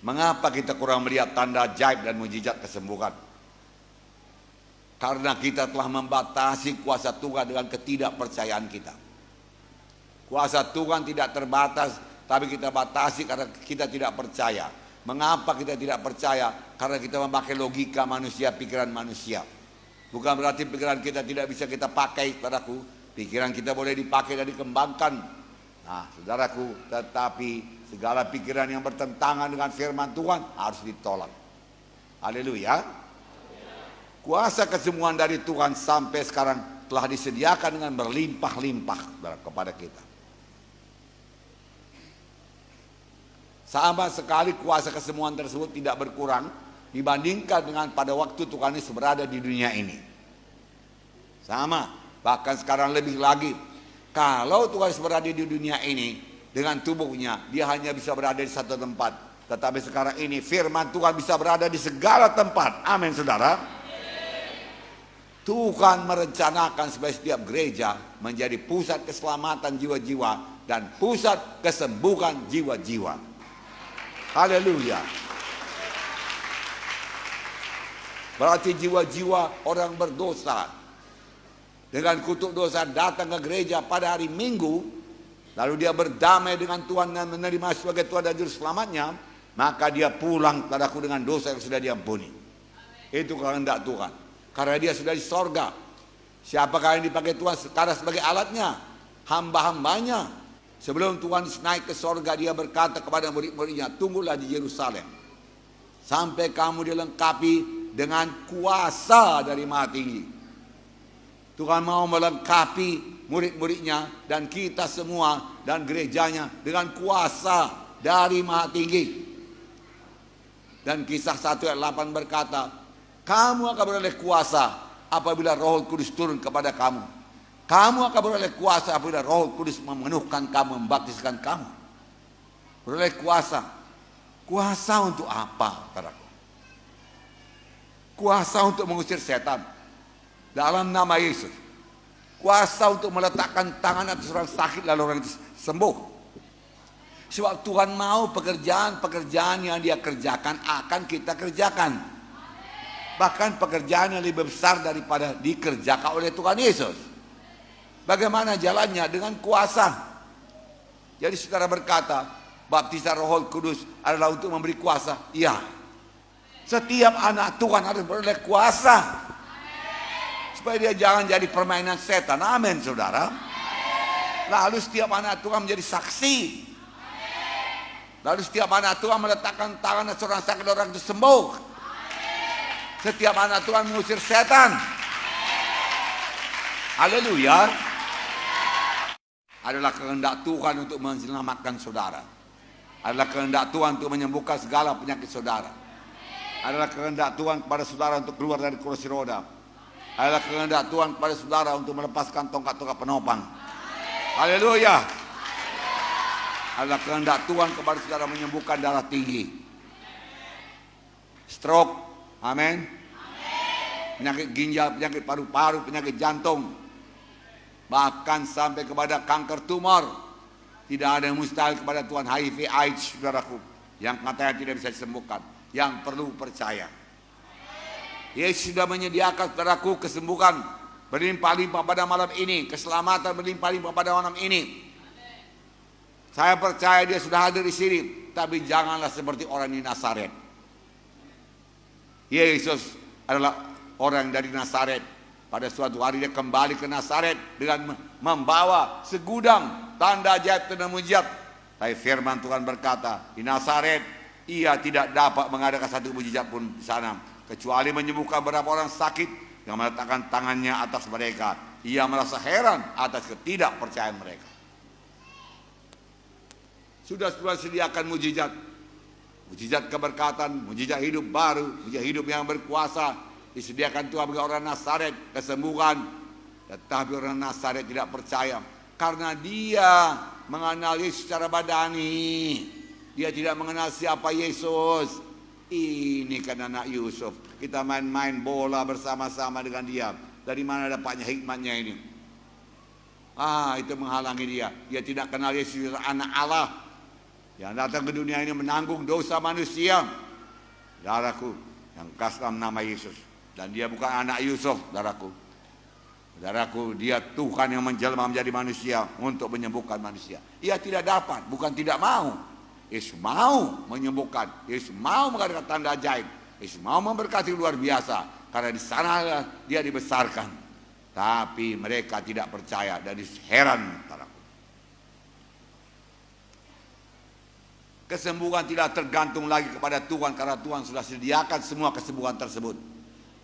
Mengapa kita kurang melihat tanda ajaib dan mujizat kesembuhan? Karena kita telah membatasi kuasa Tuhan dengan ketidakpercayaan kita. Kuasa Tuhan tidak terbatas, tapi kita batasi karena kita tidak percaya. Mengapa kita tidak percaya? Karena kita memakai logika manusia, pikiran manusia. Bukan berarti pikiran kita tidak bisa kita pakai, saudaraku. Pikiran kita boleh dipakai dan dikembangkan. Nah, saudaraku, tetapi segala pikiran yang bertentangan dengan firman Tuhan harus ditolak. Haleluya. Kuasa kesembuhan dari Tuhan sampai sekarang telah disediakan dengan berlimpah-limpah kepada kita. Sama sekali kuasa kesembuhan tersebut tidak berkurang dibandingkan dengan pada waktu Tuhan Yesus berada di dunia ini. Sama, bahkan sekarang lebih lagi. Kalau Tuhan Yesus berada di dunia ini dengan tubuhnya, dia hanya bisa berada di satu tempat. Tetapi sekarang ini firman Tuhan bisa berada di segala tempat. Amin, saudara. Tuhan merencanakan supaya setiap gereja menjadi pusat keselamatan jiwa-jiwa dan pusat kesembuhan jiwa-jiwa. Haleluya. Berarti jiwa-jiwa orang berdosa dengan kutuk dosa datang ke gereja pada hari Minggu, lalu dia berdamai dengan Tuhan dan menerima sebagai Tuhan dan Juru Selamatnya, maka dia pulang padaku dengan dosa yang sudah diampuni. Itu kehendak Tuhan. Karena dia sudah di sorga. Siapakah yang dipakai Tuhan sekarang sebagai alatnya? Hamba-hambanya. Sebelum Tuhan naik ke sorga, dia berkata kepada murid-muridnya, tunggulah di Yerusalem sampai kamu dilengkapi dengan kuasa dari Maha Tinggi. Tuhan mau melengkapi murid-muridnya dan kita semua dan gerejanya dengan kuasa dari Maha Tinggi. Dan Kisah 1 ayat 8 berkata, kamu akan beroleh kuasa apabila Roh Kudus turun kepada kamu. Kamu akan beroleh kuasa apabila Roh Kudus memenuhkan kamu, membaptiskan kamu. Beroleh kuasa. Kuasa untuk apa, saudaraku? Kuasa untuk mengusir setan dalam nama Yesus. Kuasa untuk meletakkan tangan atas orang sakit lalu orang itu sembuh. Sebab Tuhan mau pekerjaan-pekerjaan yang dia kerjakan akan kita kerjakan. Bahkan pekerjaan yang lebih besar daripada dikerjakan oleh Tuhan Yesus. Bagaimana jalannya? Dengan kuasa. Jadi saudara berkata, baptisan Roh Kudus adalah untuk memberi kuasa. Iya. Setiap anak Tuhan harus beroleh kuasa. Supaya dia jangan jadi permainan setan. Amin, saudara. Lalu setiap anak Tuhan menjadi saksi. Lalu setiap anak Tuhan meletakkan tangan seorang sakit, orang itu sembuh. Setiap anak Tuhan mengusir setan. Haleluya. Adalah kehendak Tuhan untuk menyelamatkan saudara. Adalah kehendak Tuhan untuk menyembuhkan segala penyakit saudara. Adalah kehendak Tuhan kepada saudara untuk keluar dari kursi roda. Adalah kehendak Tuhan kepada saudara untuk melepaskan tongkat-tongkat penopang. Haleluya. Adalah kehendak Tuhan kepada saudara menyembuhkan darah tinggi, stroke, amin, penyakit ginjal, penyakit paru-paru, penyakit jantung, bahkan sampai kepada kanker tumor. Tidak ada yang mustahil kepada Tuhan. HIV, AIDS, saudaraku, yang katanya tidak bisa disembuhkan, yang perlu percaya. Yesus sudah menyediakan, saudaraku, kesembuhan berlimpah-limpah pada malam ini, keselamatan berlimpah-limpah pada malam ini. Saya percaya dia sudah hadir di sini, tapi janganlah seperti orang di Nazaret. Yesus adalah orang dari Nazaret. Pada suatu hari dia kembali ke Nazaret dengan membawa segudang tanda ajaib dan mujizat. Tapi firman Tuhan berkata, di Nazaret ia tidak dapat mengadakan satu mujizat pun di sana, kecuali menyembuhkan beberapa orang sakit yang meletakkan tangannya atas mereka. Ia merasa heran atas ketidakpercayaan mereka. Sudah sediakan mujizat, mujizat keberkatan, mujizat hidup baru, mujizat hidup yang berkuasa, disediakan Tuhan bagi orang Nazaret, kesembuhan. Tetapi orang Nazaret tidak percaya karena dia mengenal Yesus secara badani. Dia tidak mengenal siapa Yesus. Ini kan anak Yusuf, kita main-main bola bersama-sama dengan dia. Dari mana dapatnya hikmatnya ini? Itu menghalangi dia. Dia tidak kenal Yesus anak Allah. yang datang ke dunia ini menanggung dosa manusia. Saudaraku, yang kasih nama Yesus. Dan dia bukan anak Yusuf, saudaraku. Saudaraku, dia Tuhan yang menjelma menjadi manusia untuk menyembuhkan manusia. Ia tidak dapat, bukan tidak mau. Yesus mau menyembuhkan. Yesus mau mengadakan tanda ajaib. Yesus mau memberkati luar biasa. Karena di sana dia dibesarkan. Tapi mereka tidak percaya dan heran, saudaraku. Kesembuhan tidak tergantung lagi kepada Tuhan karena Tuhan sudah sediakan semua kesembuhan tersebut.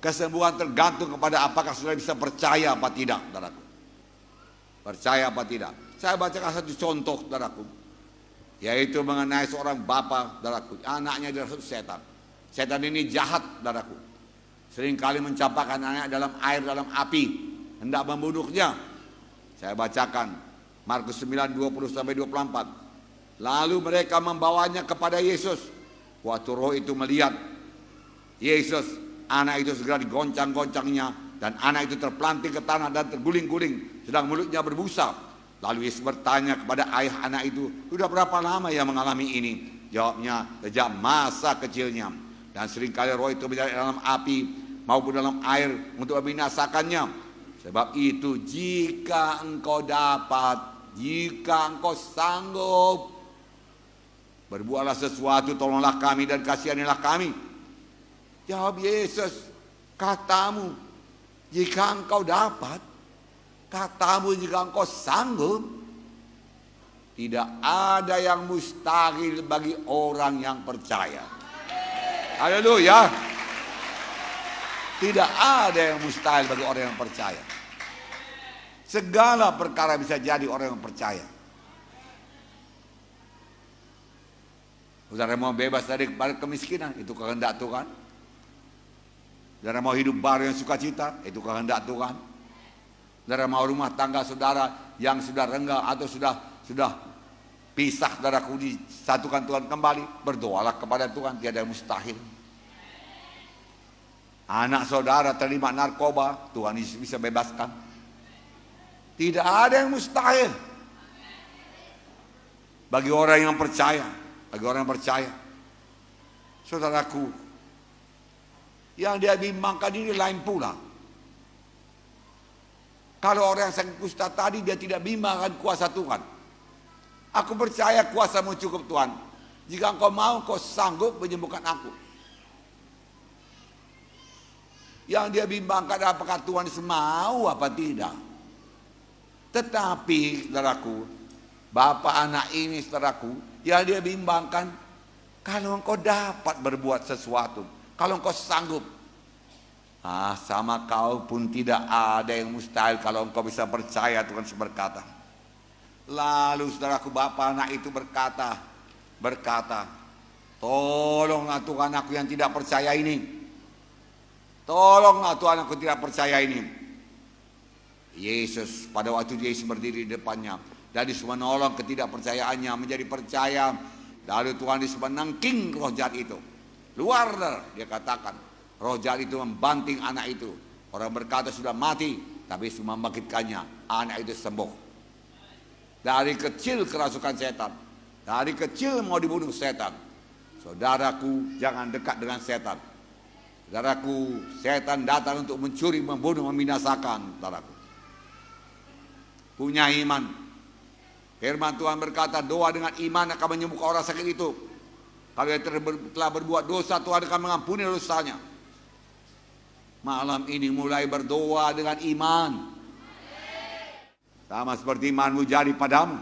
Kesembuhan tergantung kepada apakah sudah bisa percaya apa tidak, saudaraku. Percaya apa tidak. Saya bacakan satu contoh, saudaraku. Yaitu mengenai seorang bapa, saudaraku. Anaknya dirasuk setan. Setan ini jahat, saudaraku. Seringkali mencampakkan anaknya dalam air, dalam api. Hendak membunuhnya. Saya bacakan. Markus 9, 20-24. Lalu mereka membawanya kepada Yesus. Waktu roh itu melihat Yesus, anak itu segera digoncang-goncangnya. Dan anak itu terpelanting ke tanah dan terguling-guling. Sedang mulutnya berbusa. Lalu Yesus bertanya kepada ayah anak itu, sudah berapa lama ia mengalami ini? Jawabnya, sejak masa kecilnya. Dan seringkali roh itu menjadi dalam api maupun dalam air untuk membinasakannya. Sebab itu jika engkau dapat, jika engkau sanggup, berbuatlah sesuatu, tolonglah kami dan kasihanilah kami. Jawab Yesus, katamu jika engkau dapat, katamu jika engkau sanggup. Tidak ada yang mustahil bagi orang yang percaya. Haleluya. Tidak ada yang mustahil bagi orang yang percaya. Segala perkara bisa jadi orang yang percaya. Saudara mau bebas dari kemiskinan, itu kehendak Tuhan. Saudara mau hidup baru yang sukacita, itu kehendak Tuhan. Saudara mau rumah tangga saudara yang sudah renggang atau sudah pisah, saudaraku, disatukan Tuhan kembali, berdoalah kepada Tuhan, tiada yang mustahil. Anak saudara terlibat narkoba, Tuhan Yesus bisa bebaskan. Tidak ada yang mustahil bagi orang yang percaya. Bagi orang yang percaya. Saudaraku, yang dia bimbangkan ini lain pula. Kalau orang yang sakit kusta tadi, dia tidak bimbangkan kuasa Tuhan. Aku percaya kuasa-Mu cukup Tuhan. Jika engkau mau, engkau sanggup menyembuhkan aku. Yang dia bimbangkan apakah Tuhan mau apa tidak. Tetapi, saudaraku, bapak anak ini, saudaraku, yang dia bimbangkan, kalau engkau dapat berbuat sesuatu, kalau engkau sanggup, sama kau pun tidak ada yang mustahil kalau engkau bisa percaya, Tuhan berkata. Lalu saudaraku, bapak anak itu berkata, tolonglah Tuhan aku yang tidak percaya ini. Tolonglah Tuhan aku tidak percaya ini. Yesus, pada waktu Yesus berdiri di depannya, dan Yesus menolong ketidakpercayaannya menjadi percaya. Lalu Tuhan Yesus menangking roh jahat itu. Luar, dia katakan. Roh jahat itu membanting anak itu. Orang berkata sudah mati, tapi Yesus membangkitkannya. Anak itu sembuh. Dari kecil kerasukan setan. Dari kecil mau dibunuh setan. Saudaraku, jangan dekat dengan setan. Saudaraku, setan datang untuk mencuri, membunuh, membinasakan. Saudaraku, punya iman. Firman Tuhan berkata, doa dengan iman akan menyembuhkan orang sakit itu. Kalau dia telah berbuat dosa, Tuhan akan mengampuni dosanya. Malam ini mulai berdoa dengan iman. Sama seperti imanmu jadi padamu.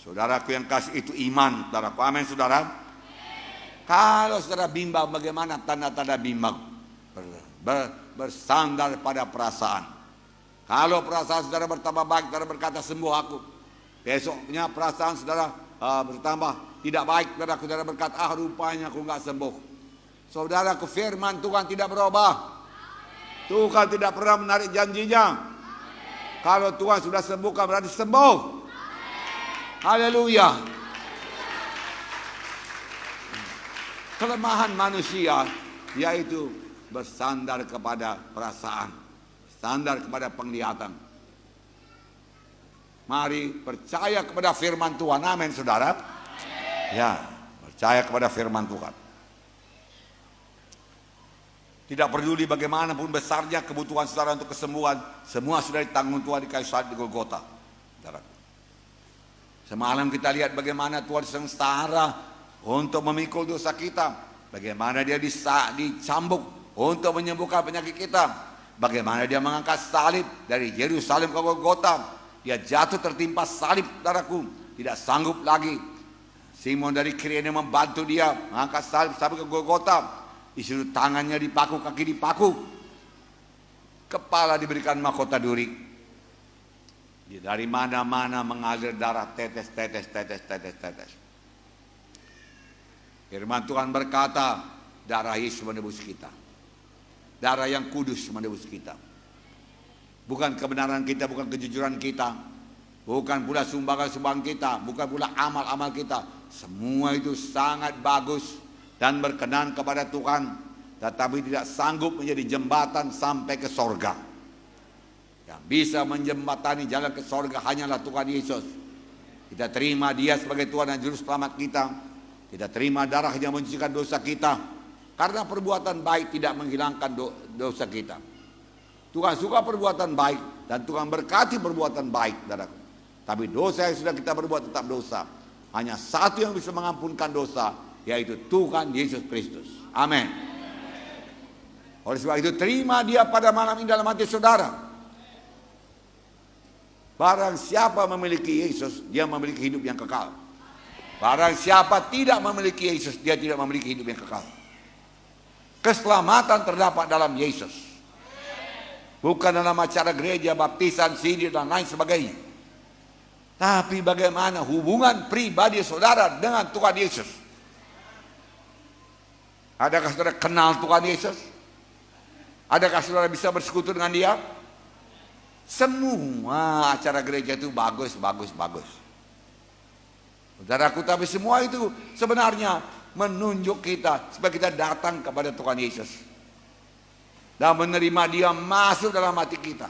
Saudaraku yang kasih itu iman. Saudaraku, amin saudara. Kalau saudara bimbang, bagaimana tanda-tanda bimbang? Bersandar pada perasaan. Kalau perasaan saudara bertambah baik, saudara berkata sembuh aku. Besoknya perasaan saudara bertambah tidak baik, saudara berkata, rupanya aku nggak sembuh. Saudaraku, firman Tuhan tidak berubah. Tuhan tidak pernah menarik janjinya. Kalau Tuhan sudah sembuhkan, berarti sembuh. Haleluya. Kelemahan manusia yaitu bersandar kepada perasaan, bersandar kepada penglihatan. Mari percaya kepada firman Tuhan. Amin saudara. Ya, percaya kepada firman Tuhan. Tidak peduli bagaimanapun besarnya kebutuhan saudara untuk kesembuhan, semua sudah ditanggung Tuhan di kayu salib di Golgota. Semalam kita lihat bagaimana Tuhan sengsara untuk memikul dosa kita, bagaimana dia dicambuk untuk menyembuhkan penyakit kita, bagaimana dia mengangkat salib dari Yerusalem ke Golgota. Dia jatuh tertimpa salib, saudaraku, tidak sanggup lagi. Simon dari Kirene membantu dia mengangkat salib sampai ke Golgota. Disuruh tangannya dipaku, kaki dipaku, kepala diberikan mahkota duri. Dari mana-mana mengalir darah, tetes. Firman Tuhan berkata, darah Yesus menebus kita. Darah yang kudus menebus kita. Bukan kebenaran kita, bukan kejujuran kita, bukan pula sumbangan-sumbangan kita, bukan pula amal-amal kita. Semua itu sangat bagus dan berkenan kepada Tuhan, tetapi tidak sanggup menjadi jembatan sampai ke sorga. Yang bisa menjembatani jalan ke sorga hanyalah Tuhan Yesus. Kita terima dia sebagai Tuhan dan Juru Selamat kita. Kita terima darahnya mencucikan dosa kita. Karena perbuatan baik tidak menghilangkan dosa kita. Tuhan suka perbuatan baik dan Tuhan berkati perbuatan baik, saudaraku. Tapi dosa yang sudah kita berbuat tetap dosa. Hanya satu yang bisa mengampunkan dosa, yaitu Tuhan Yesus Kristus. Amin. Oleh sebab itu terima dia pada malam ini dalam hati saudara. Barang siapa memiliki Yesus, dia memiliki hidup yang kekal. Barang siapa tidak memiliki Yesus, dia tidak memiliki hidup yang kekal. Keselamatan terdapat dalam Yesus. Bukan dalam acara gereja, baptisan, sindir dan lain sebagainya. Tapi bagaimana hubungan pribadi saudara dengan Tuhan Yesus? Adakah saudara kenal Tuhan Yesus? Adakah saudara bisa bersekutu dengan dia? Semua acara gereja itu bagus. Saudaraku, tapi semua itu sebenarnya menunjuk kita supaya kita datang kepada Tuhan Yesus dan menerima dia masuk dalam hati kita,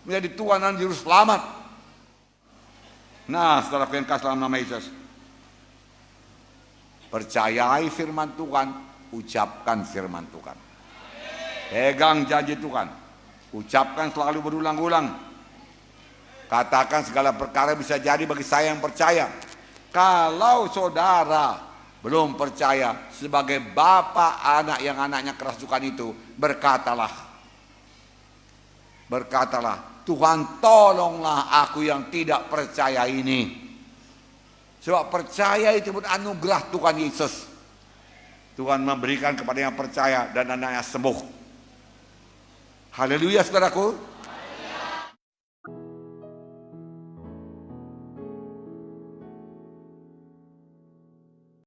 menjadi Tuhan dan Juru Selamat. Nah, saudara yang kasih dalam nama Yesus, percayai firman Tuhan, ucapkan firman Tuhan, pegang janji Tuhan, ucapkan selalu berulang-ulang, katakan segala perkara bisa jadi bagi saya yang percaya. Kalau saudara belum percaya, sebagai bapak anak yang anaknya kerasukan itu, berkatalah, Tuhan tolonglah aku yang tidak percaya ini. Sebab percaya itu pun anugerah Tuhan Yesus. Tuhan memberikan kepada yang percaya dan anaknya sembuh. Haleluya, saudaraku.